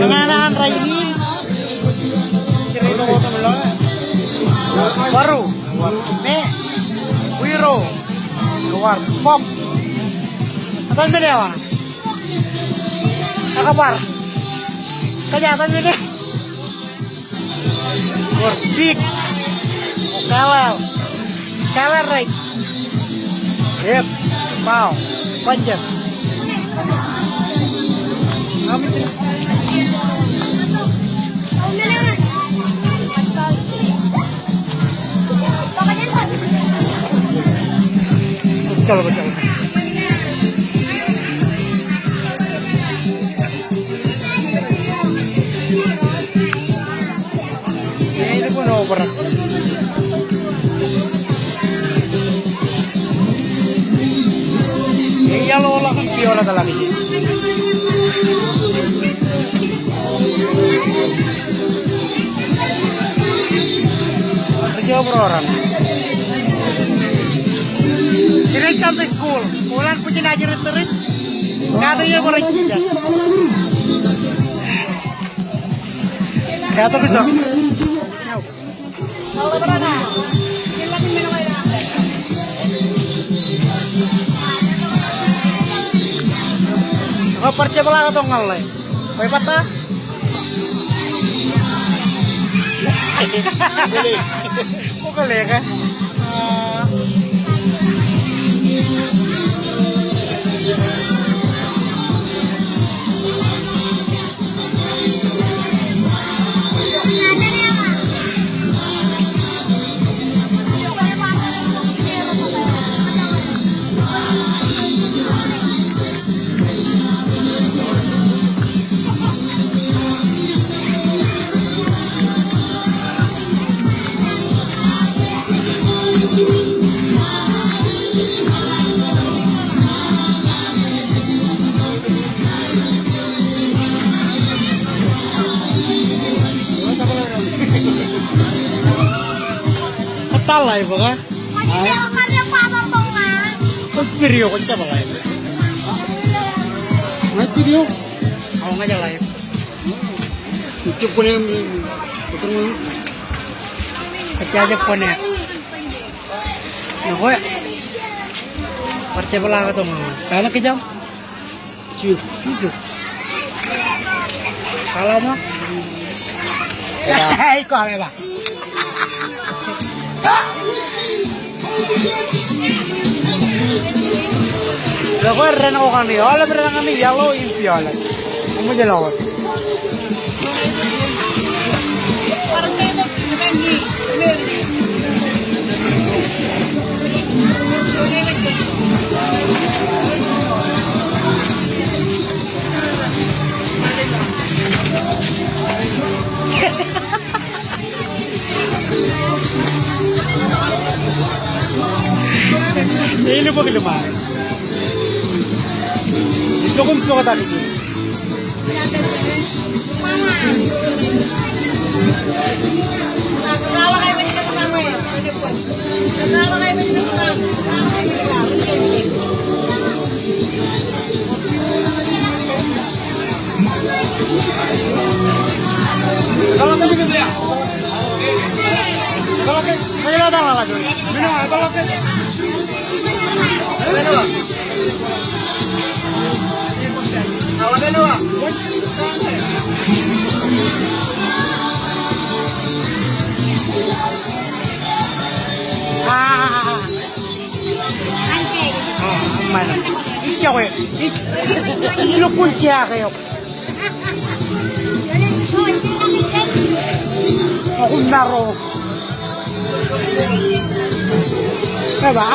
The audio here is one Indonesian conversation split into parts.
Kemana ini? Cerita foto belum? Baru, nih, Wiro, keluar pop. Apa ini dia? Apa kabar? Kejahatan ini. Wordik, keler, right? Yep, wow, panjang. Betul. Ini pun over. Iya lo lah viola lagi. Kerja orang. Ini sampai school, pulang punya ngajar terus, katanya boleh kerja. Kata bisa. Oh percaya belah atau ngalai? Kau patah? Bukan ya kan? Ketal lah ibu kan? Video kok coba live. Live video? Mau ngajak live? Itu pun yang betul. Kecil pun ya. Nah, kok percaya belah atau mau? Karena kejam. Cium, hidup. Kalau mah, kok apa bang? Lo kok ren ako kami, wala berang kami yellow in viola. Kamu jelawat. Parang dito kami. Ini lupa kelemah. Itu kung suka tadi. Kalau kayak begini pertama ya. Kalau kayak begini pertama. Kalau kayak begini ya. Kalau kayak datang lagi. Minum kalau kayak. Minum. Awalnya dua. Mana? Iya kau. Ini kunci kayo. Aku naro. Coba.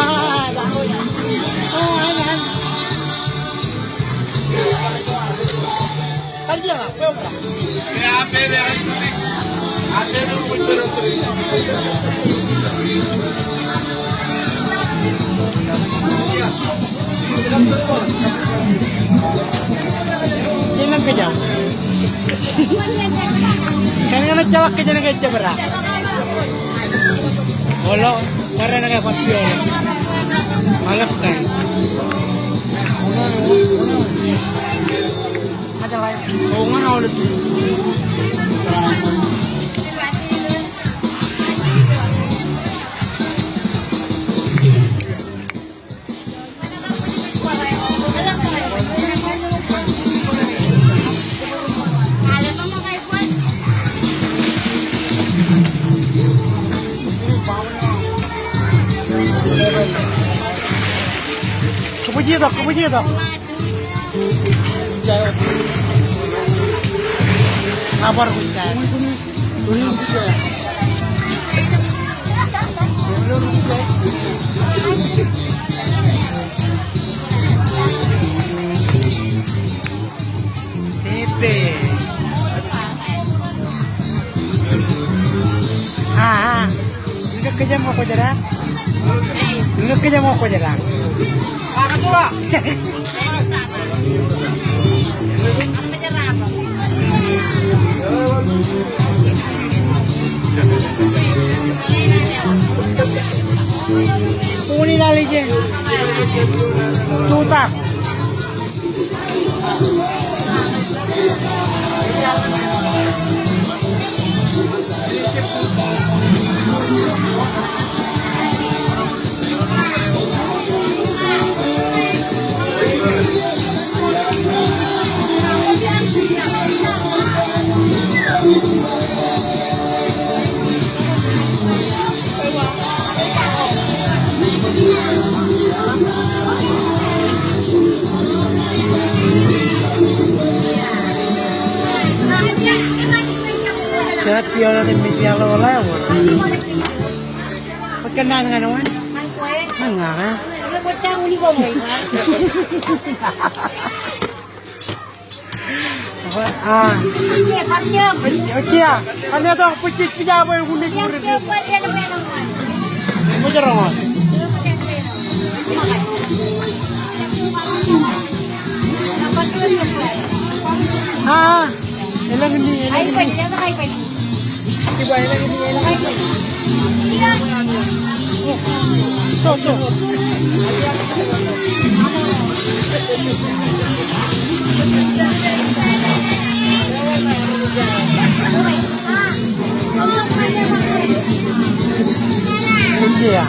Kerja nggak? Ya, beda. Ada yang terus. Ini kejam. Kaya nga nagjalak ka dyan agad siya bara. Wala, para na kapat yun. Malap ka. Oo nga na ulit. Kepuji tak? Kabar bukan. Tepe. Enggak kerja mau kerja. Enggak kerja mau kerja. Kunin lagi. Tutak. Jangan piala di Malaysia lo lah, perkenalan dengan orang, mana kan? Okey ah, anda tu putih pijama yang unik unik. Macam mana? Elang ni. Tiba elang ni. Stop. Okey ya.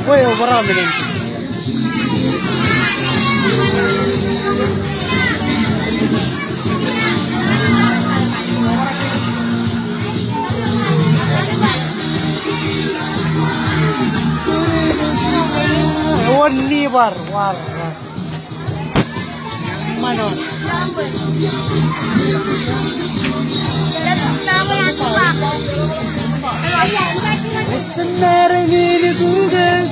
Woi, berapa ini? Warni war. Mana? Sebenarnya ini bukan.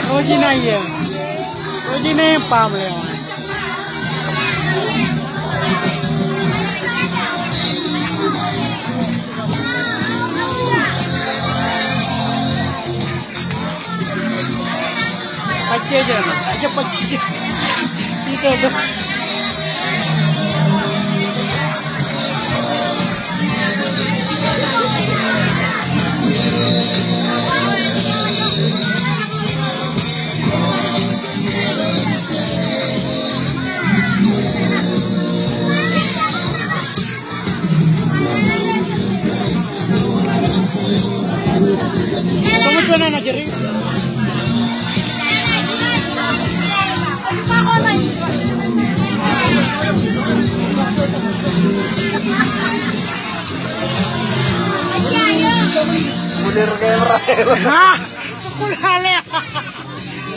Roji na ye. Roji na yung pamle. Pakai je na. Aja pakai. Itu tu. Ulan na Jerry. Bulir kayak merah. Hah? Kulale.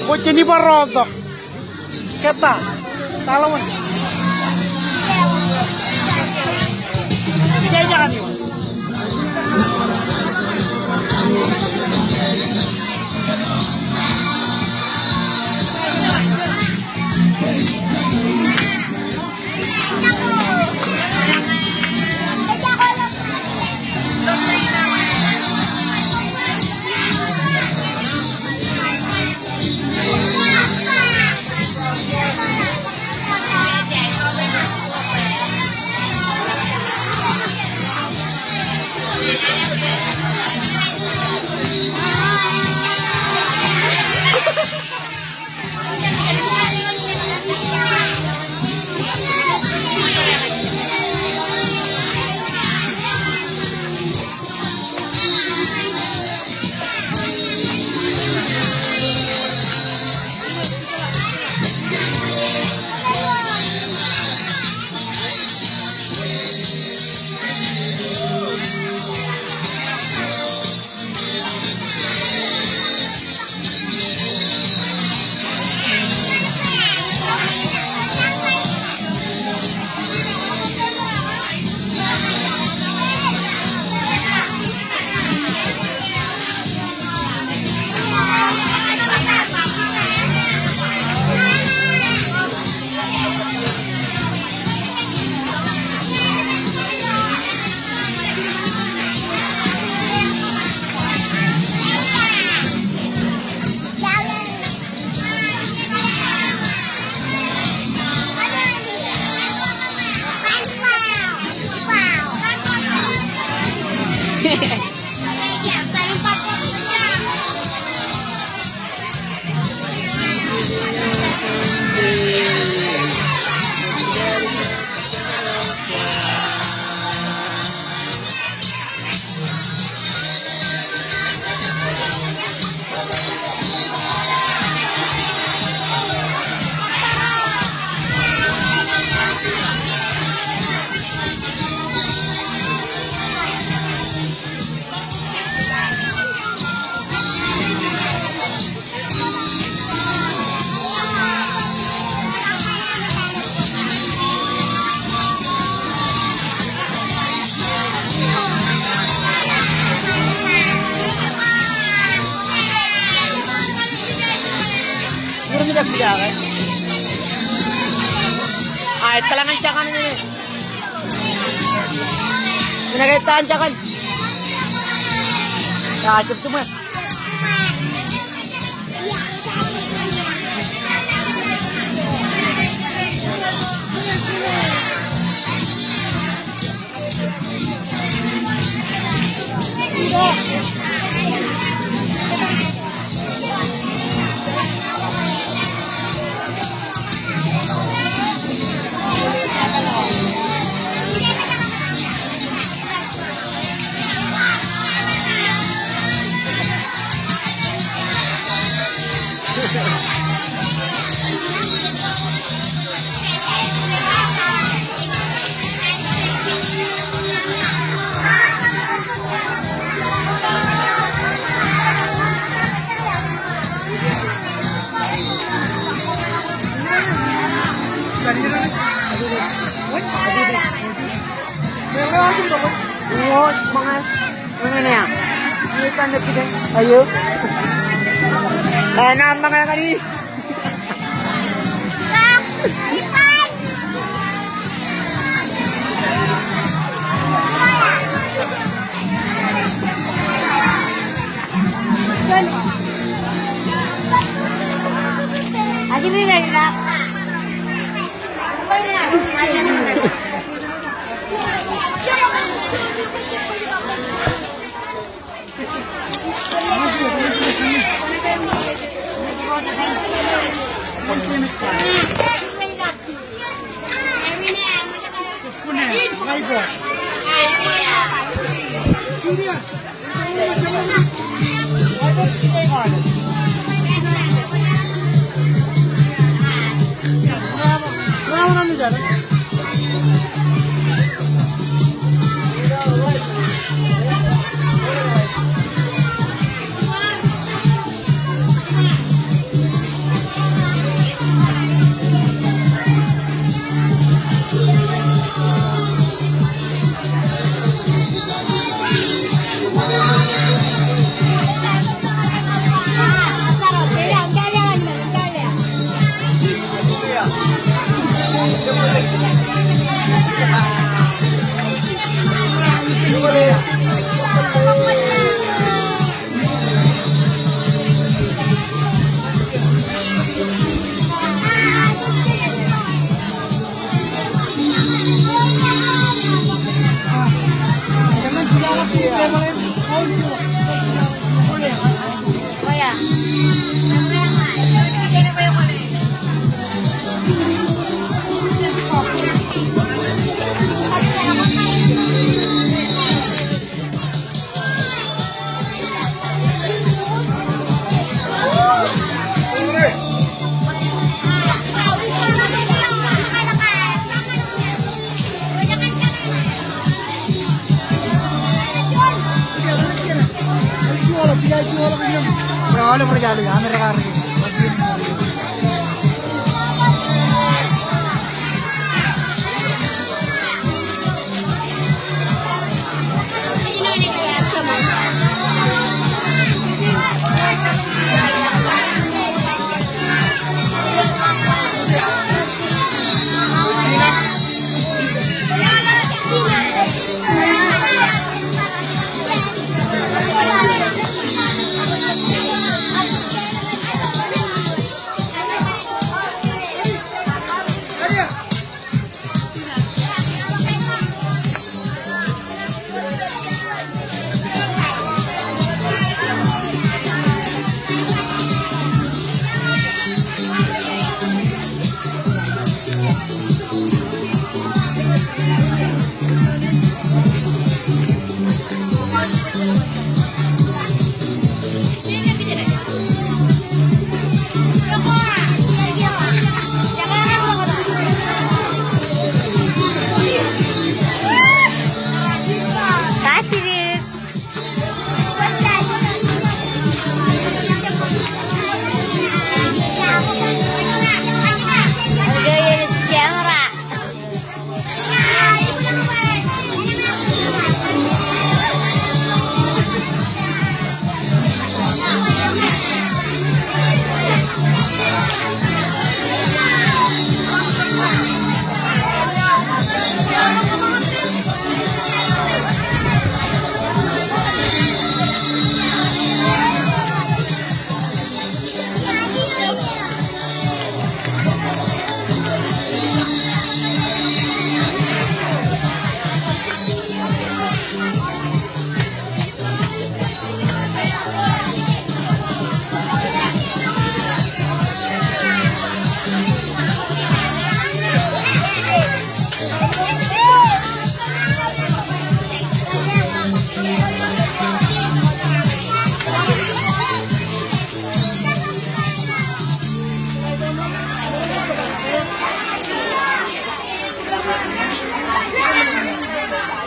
Bocah ni baroto. Kata. Talawan. Jangan ni. Tidak bisa kan? Ah, talangan cakan ini. Pinagaitan cakan. Ya, cukup cuma. Mga na yan. Hindi ka nagpidang. Ayo. Naman mga kani. Aja ni dah nak. Ini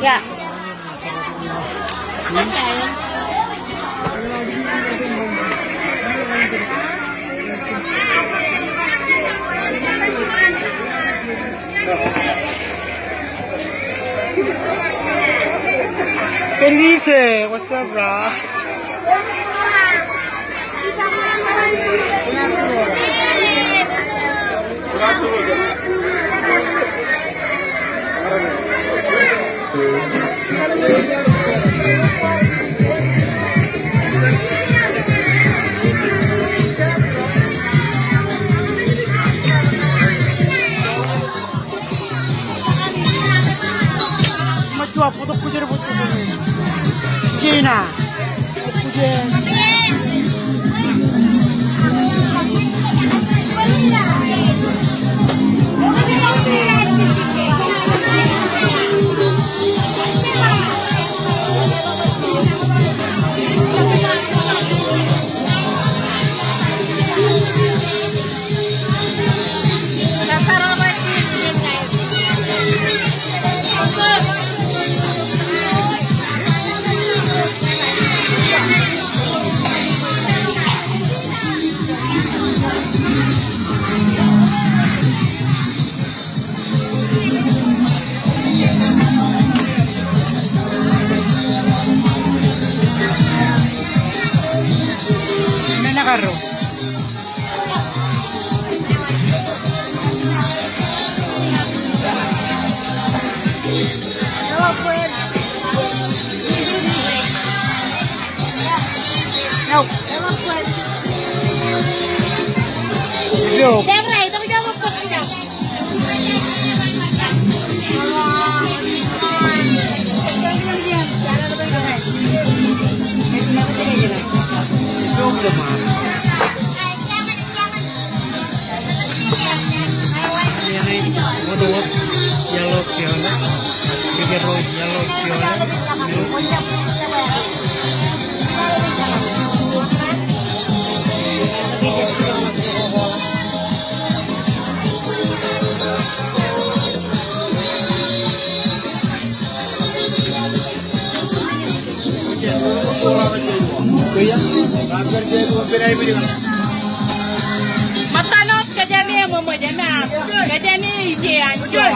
Ya. Felice, what's up, bro? Macam apa tu kujer bos tu ni? Gina, kujer. Yo. Yo. Yellow violet, bigger rose, yellow violet, Matanot ka dyan niya mo mo dyan na. Ka dyan niya iyan dyan.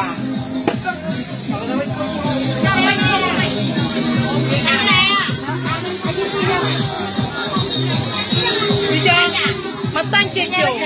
Matancik dyan.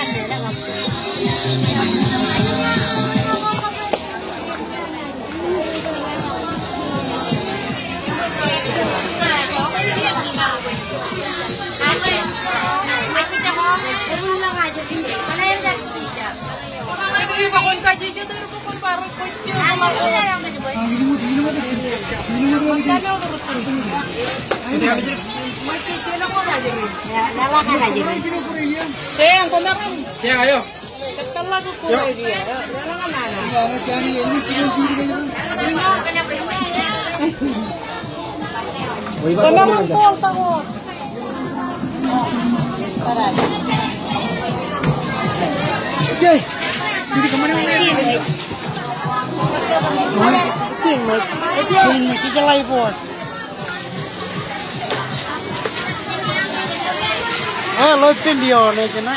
Sayang, kumakan. Ya, ayo. Setelah aku kulit dia, jangan mana. Kumakan takut. Oke, jadi kemana-mana? Ini kita lagi buat. Lo video nih kena.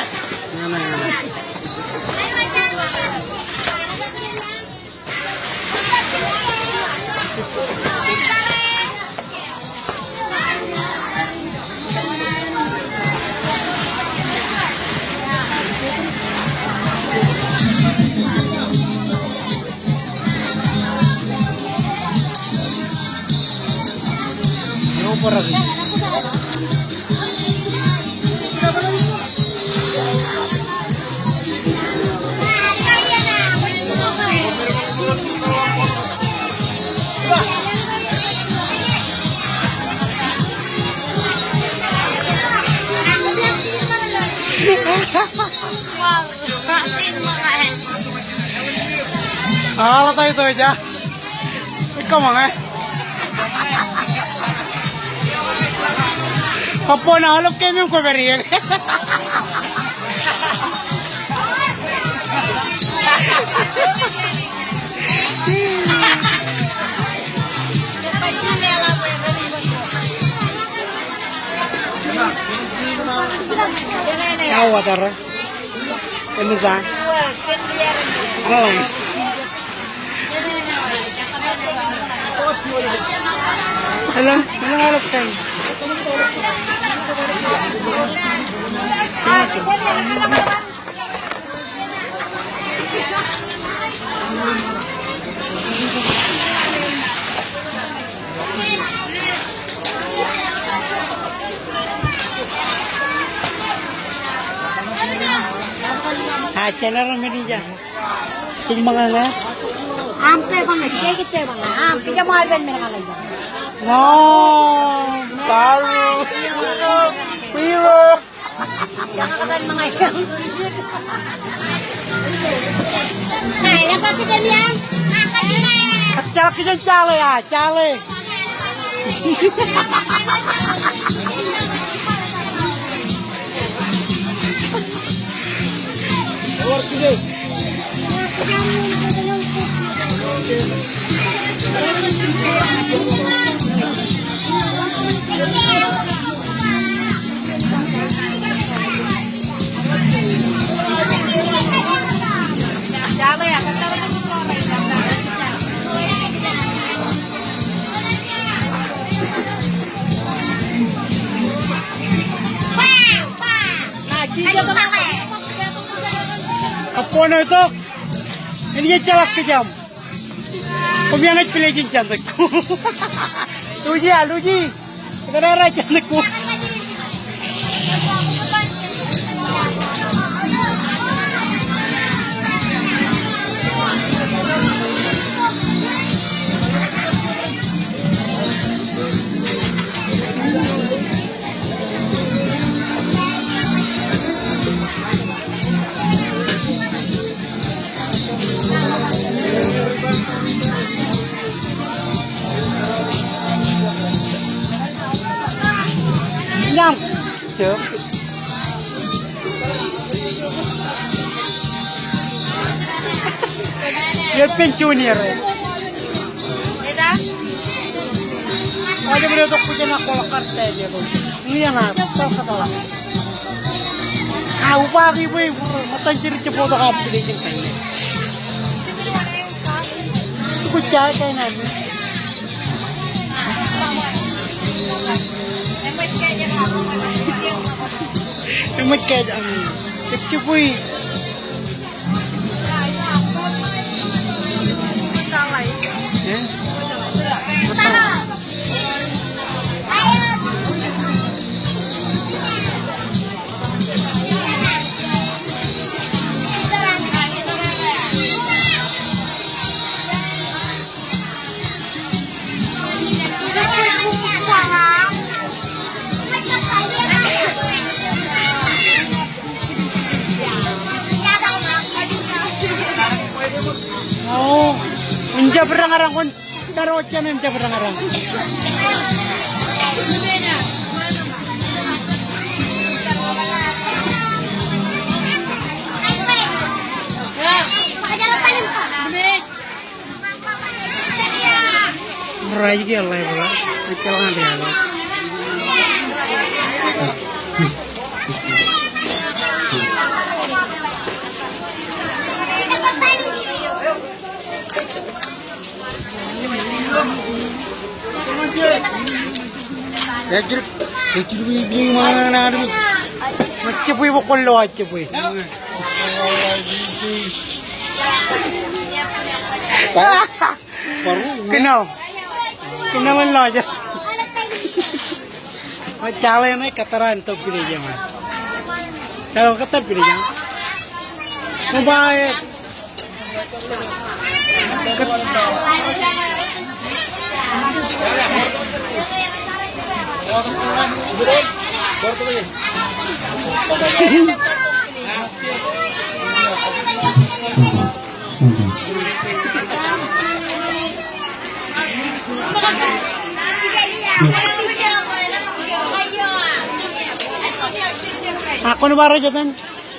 Por aquí. Lo tayo ito aja. Ikaw mga Apa na halap kayo ko beriyan. Tahu atara. Ini kan. Oh. Alam, halap kayo. Channel media dyan. Sige mga nga. Ampe banget, kayak gitu ya bang. Ampe kita mau ada mereka lagi. No, baru. Piro. Jangan katakan mengayang. Nah, yang kasih kalian. Kita cale ya, cale. Apa na ito? Hindi calak ke jam. Kumiangat pilih cantik. Luji. Kenapa cantik ku? jam. Cep. Dia pensiunir. Ada beliau tak punya nak kolak kartu dia tu. Ini yang nak tahu kata lah. Aku pagi ibu mata ciri cepat tak apa dia jentai. Aku cakap kain ni. Emak kain ni. Cepui. Oh, menjadi berang-arang kon, taruh aja nih menjadi berang-arang. Berai juga lah ya bola, kecelakaan dia. Kecil bibi mana ada? Macam pui bokol lo aja pui. Kenal lo aja. Macam ni kataran tu pilih jangan. Kalau katar pilih jangan. Mobile. Aku ni baru jatan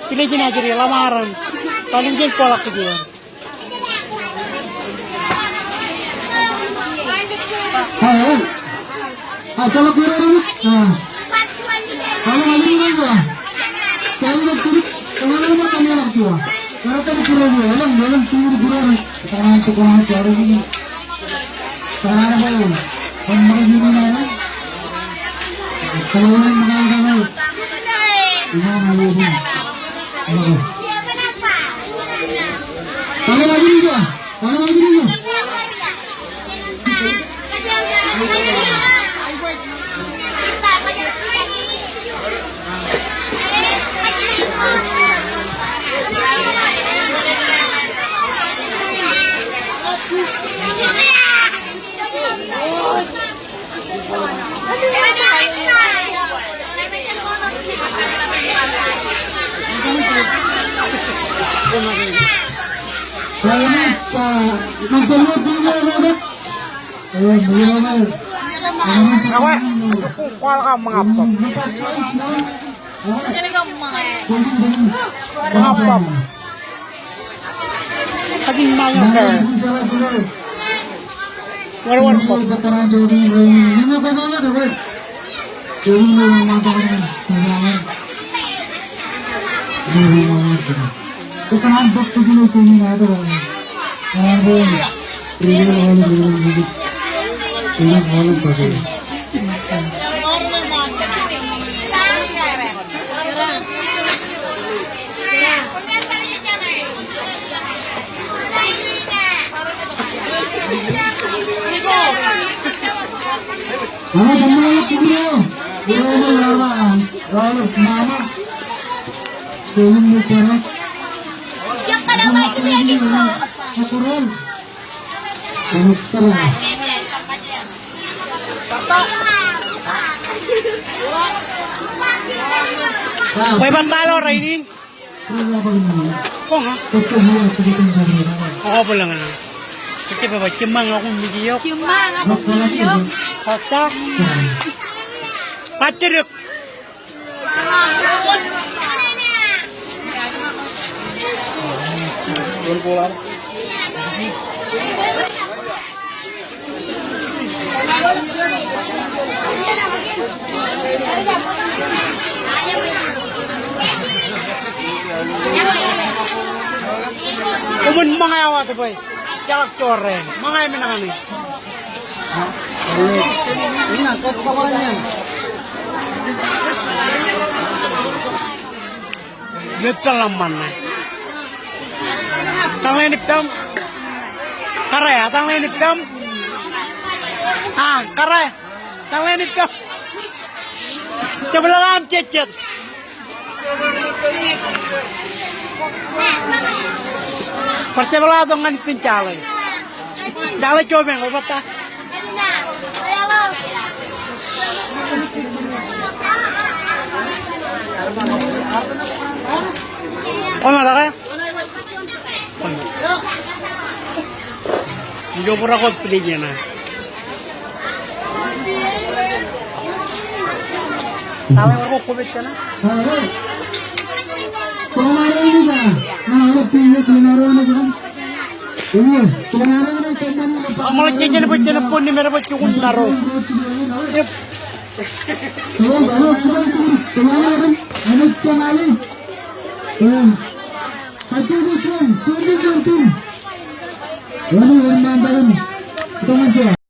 pilih jenis aja dia lamaran. Paling jenis kolak dia. Kalau kurang ini, kalau lagi ni apa? Kalau nak curi, kalau nak kami nak curi. Kalau tak kurang ni, dalam curi kurang. Sekarang tu kau nak cari ni. Sekarang apa ini? Kamu ni mana? Kalau ni mana? Ini mana ni? Kalau lagi ni apa? Kalau lagi ni apa? Macam ni ada. Awak, kual kamu mengapa? Mengapa? Tapi mana ke? Warwan pop. Sekarang waktu dulu sini ada orang. Ada ini malu pasal. Mana kamu lagi bro? Bro mana? Lalu mama. Belum bergerak. Yang pada baju dia gitu. Aturan. Kamu cerah. May bantalo riding. Kok ha? Ako pa lang ano. Kasi pa ba cemang akong video. Cemang akong video. Kota. Patiruk. Kumun mga awat boy. Jalak coreng. Mga menangan ni. Ini kot kawannya. Betul lamban na. Tanglenip kam. Kare, tanglenip kam. Ah, kare. Tanglenip kam. Coba lang cecet. Percaya dengan pincalai. Dalai coba yang bata. Oh mana kah? Jauh pura kot pilihnya na. Tahu aku kubit kana? Kemarin ini kan, mana pinjau kemarin ini kan? Ini kemarin ini kembali lepas. Amal cincin pun ni mereka cukun naro. Kalau kemarin kan, anak cengali. Hati itu cun. Ini orang mandarin, kita macam.